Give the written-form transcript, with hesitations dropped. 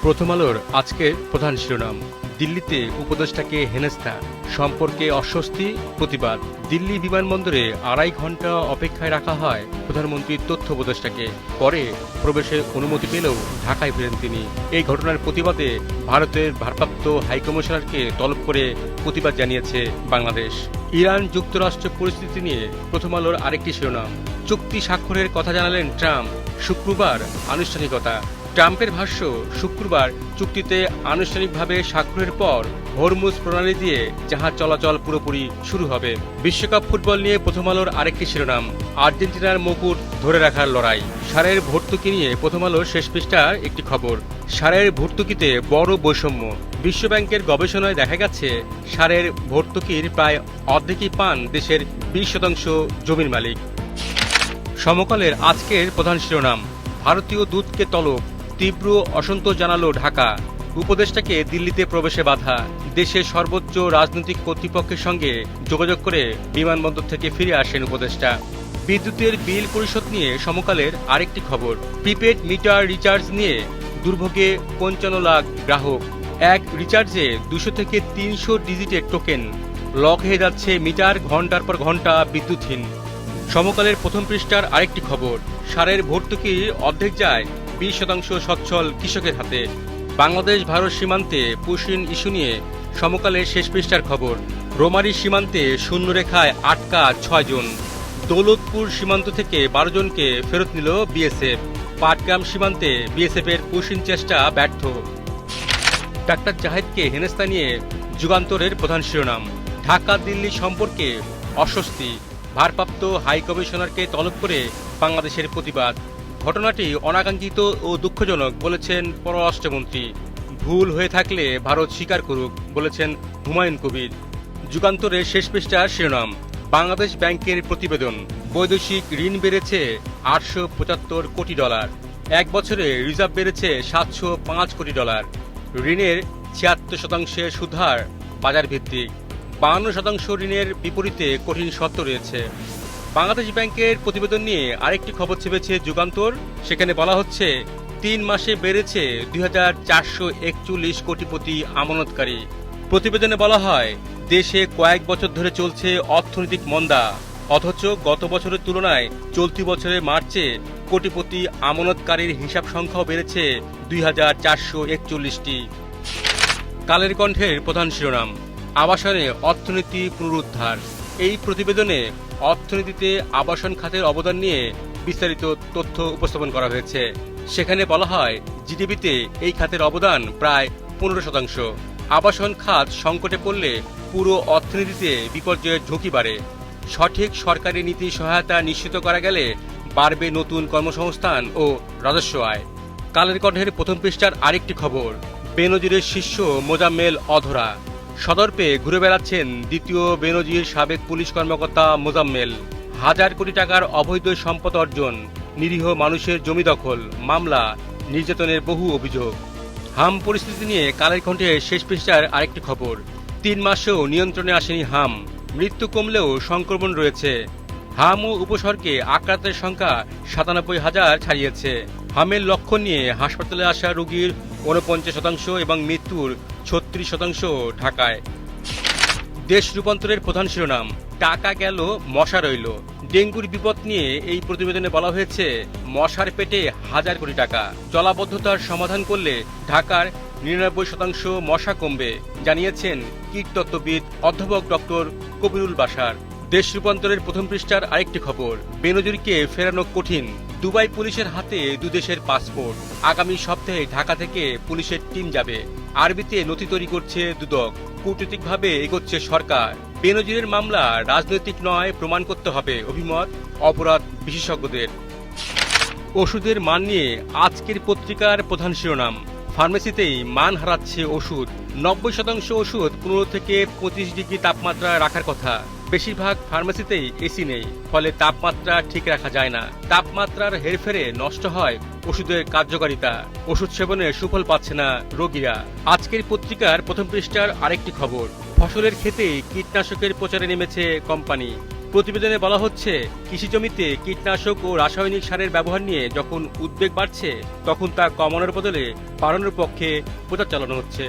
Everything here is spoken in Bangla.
প্রথম আলোর আজকের প্রধান শিরোনাম। দিল্লিতে উপদেষ্টাকে হেনস্থা, সম্পর্কে অস্বস্তি, প্রতিবাদ। দিল্লি বিমানবন্দরে ২.৫ ঘন্টা অপেক্ষায় রাখা হয় প্রধানমন্ত্রীর তথ্য উপদেষ্টাকে। পরে প্রবেশের অনুমতি পেলেও ঢাকায় ফেরেন তিনি। এই ঘটনার প্রতিবাদে ভারতের ভারপ্রাপ্ত হাইকমিশনারকে তলব করে প্রতিবাদ জানিয়েছে বাংলাদেশ। ইরান যুক্তরাষ্ট্র পরিস্থিতি নিয়ে প্রথম আলোর আরেকটি শিরোনাম। চুক্তি স্বাক্ষরের কথা জানালেন ট্রাম্প, শুক্রবার আনুষ্ঠানিকতা। ট্রাম্পের ভাষ্য, শুক্রবার চুক্তিতে আনুষ্ঠানিকভাবে স্বাক্ষরের পর হরমুজ প্রণালী দিয়ে জাহাজ চলাচল পুরোপুরি শুরু হবে। বিশ্বকাপ ফুটবল নিয়ে প্রথম আলোর আরেকটি শিরোনাম। আর্জেন্টিনার মুকুট ধরে রাখার লড়াই। সারের ভর্তুকি নিয়ে প্রথম আলোর শেষ পৃষ্ঠার একটি খবর। সারের ভর্তুকিতে বড় বৈষম্য। বিশ্বব্যাংকের গবেষণায় দেখা গেছে, সারের ভর্তুকির প্রায় অর্ধেকই পান দেশের 20% জমির মালিক। সমকালের আজকের প্রধান শিরোনাম। ভারতীয় দূতকে তলব, তীব্র অসন্তোষ জানালো ঢাকা। উপদেষ্টাকে দিল্লিতে প্রবেশে বাধা। দেশের সর্বোচ্চ রাজনৈতিক কর্তৃপক্ষের সঙ্গে যোগাযোগ করে বিমানবন্দর থেকে ফিরে আসেন উপদেষ্টা। বিদ্যুতের বিল পরিশোধ নিয়ে সমকালের আরেকটি খবর। প্রিপেড মিটার রিচার্জ নিয়ে দুর্ভোগে 55 লাখ গ্রাহক। এক রিচার্জে 200 থেকে 300 ডিজিটের টোকেন। লক হয়ে যাচ্ছে মিটার, ঘন্টার পর ঘন্টা বিদ্যুৎহীন। সমকালের প্রথম পৃষ্ঠার আরেকটি খবর। সারের ভর্তুকির অর্ধেক যায় 20% সচ্ছল কৃষকের হাতে। বাংলাদেশ ভারত সীমান্তে পুশিন ইস্যু নিয়ে সমকালের শেষ পৃষ্ঠার খবর। রোমারি সীমান্তে শূন্যরেখায় আটকা 6 জন। দৌলতপুর সীমান্ত থেকে 12 জনকে ফেরত নিল বিএসএফ। পাটগ্রাম সীমান্তে বিএসএফের পুশিন চেষ্টা ব্যর্থ। ডাক্তার জাহেদকে হেনস্থা নিয়ে যুগান্তরের প্রধান শিরোনাম। ঢাকা দিল্লি সম্পর্কে অস্বস্তি, ভারপ্রাপ্ত হাইকমিশনারকে তলব করে বাংলাদেশের প্রতিবাদ। ঘটনাটি অনাকাঙ্ক্ষিত ও দুঃখজনক বলেছেন পররাষ্ট্রমন্ত্রী। ভুল হয়ে থাকলে ভারত স্বীকার করুক বলেছেন হুমায়ুন কবির। যুগান্তরের শেষ পৃষ্ঠার শিরোনাম। বাংলাদেশ ব্যাংকের প্রতিবেদন। বৈদেশিক ঋণ বেড়েছে $875 কোটি। এক বছরে রিজার্ভ বেড়েছে $705 কোটি। ঋণের 76% সুদহার বাজার ভিত্তিক। 52% ঋণের বিপরীতে কঠিন শর্ত রয়েছে। বাংলাদেশ ব্যাংকের প্রতিবেদন নিয়ে আরেকটি খবর ছেপেছে যুগান্তর। সেখানে বলা হচ্ছে, 3 মাসে বেড়েছে 2441 কোটিপতি আমানতকারী। প্রতিবেদনে বলা হয়, দেশে কয়েক বছর ধরে চলছে অর্থনৈতিক মন্দা, অথচ গত বছরের তুলনায় চলতি বছরের মার্চে কোটিপতি আমানতকারীর হিসাব সংখ্যাও বেড়েছে 2441টি। কালের কণ্ঠের প্রধান শিরোনাম। আবাসনে অর্থনীতি পুনরুদ্ধার। এই প্রতিবেদনে অর্থনীতিতে আবাসন খাতের অবদান নিয়ে বিস্তারিত তথ্য উপস্থাপন করা হয়েছে। সেখানে বলা হয়, জিডিপিতে এই খাতের অবদান প্রায় 15%। আবাসন খাত সংকটে পড়লে পুরো অর্থনীতিতে বিপর্যয়ের ঝুঁকি বাড়ে। সঠিক সরকারি নীতি সহায়তা নিশ্চিত করা গেলে বাড়বে নতুন কর্মসংস্থান ও রাজস্ব আয়। কালের কণ্ঠের প্রথম পৃষ্ঠার আরেকটি খবর। বেনজিরের শিষ্য মোজাম্মেল অধরা। সদর পেয়ে ঘুরে বেড়াচ্ছেন দ্বিতীয় বেনজির সাবেক পুলিশ কর্মকর্তা মোজাম্মেল। হাজার কোটি টাকার অবৈধ সম্পদ অর্জন, নিরীহ মানুষের জমি দখল, মামলা, নির্যাতনের বহু অভিযোগ। হাম পরিস্থিতি নিয়ে কালের কণ্ঠের শেষ পৃষ্ঠার আরেকটি খবর। 3 মাসেও নিয়ন্ত্রণে আসেনি হাম। মৃত্যু কমলেও সংক্রমণ রয়েছে। হাম ও উপসর্গে আক্রান্তের সংখ্যা 97,000 ছাড়িয়েছে। হামের লক্ষণ নিয়ে হাসপাতালে আসা রোগীর 49% এবং মৃত্যুর 36% ঢাকায়। দেশ রূপান্তরের প্রধান শিরোনাম। টাকা গেল, মশা রইল। ডেঙ্গুর বিপদ নিয়ে এই প্রতিবেদনে বলা হয়েছে, মশার পেটে হাজার কোটি টাকা। জলাবদ্ধতার সমাধান করলে ঢাকার 99% মশা কমবে, জানিয়েছেন কীটতত্ত্ববিদ অধ্যাপক ডক্টর কবিরুল বাশার। দেশ রূপান্তরের প্রথম পৃষ্ঠার আরেকটি খবর। বেনজিরকে ফেরানো কঠিন। দুবাই পুলিশের হাতে দুদেশের পাসপোর্ট। আগামী সপ্তাহে ঢাকা থেকে পুলিশের টিম যাবে। আরবিতে নথি তৈরি করছে দুদক। কূটনৈতিকভাবে এগোচ্ছে সরকার। বেনজিরের মামলা রাজনৈতিক নয়, প্রমাণ করতে হবে, অভিমত অপরাধ বিশেষজ্ঞদের। ওষুধের মান নিয়ে আজকের পত্রিকার প্রধান শিরোনাম। ফার্মেসিতেই মান হারাচ্ছে ওষুধ। 90% ওষুধ 15 থেকে 25 ডিগ্রি তাপমাত্রা রাখার কথা। বেশিরভাগ ফার্মেসিতেই এসি নেই, ফলে তাপমাত্রা ঠিক রাখা যায় না। তাপমাত্রার হেরফেরে নষ্ট হয় ওষুধের কার্যকারিতা। ওষুধ সেবনে সুফল পাচ্ছে না রোগীরা। আজকের পত্রিকার প্রথম পৃষ্ঠার আরেকটি খবর। ফসলের ক্ষেতেই কীটনাশকের প্রচারে নেমেছে কোম্পানি। প্রতিবেদনে বলা হচ্ছে, কৃষি জমিতে কীটনাশক ও রাসায়নিক সারের ব্যবহার নিয়ে যখন উদ্বেগ বাড়ছে, তখন তা কমানোর বদলে বাড়ানোর পক্ষে প্রচার চালানো হচ্ছে।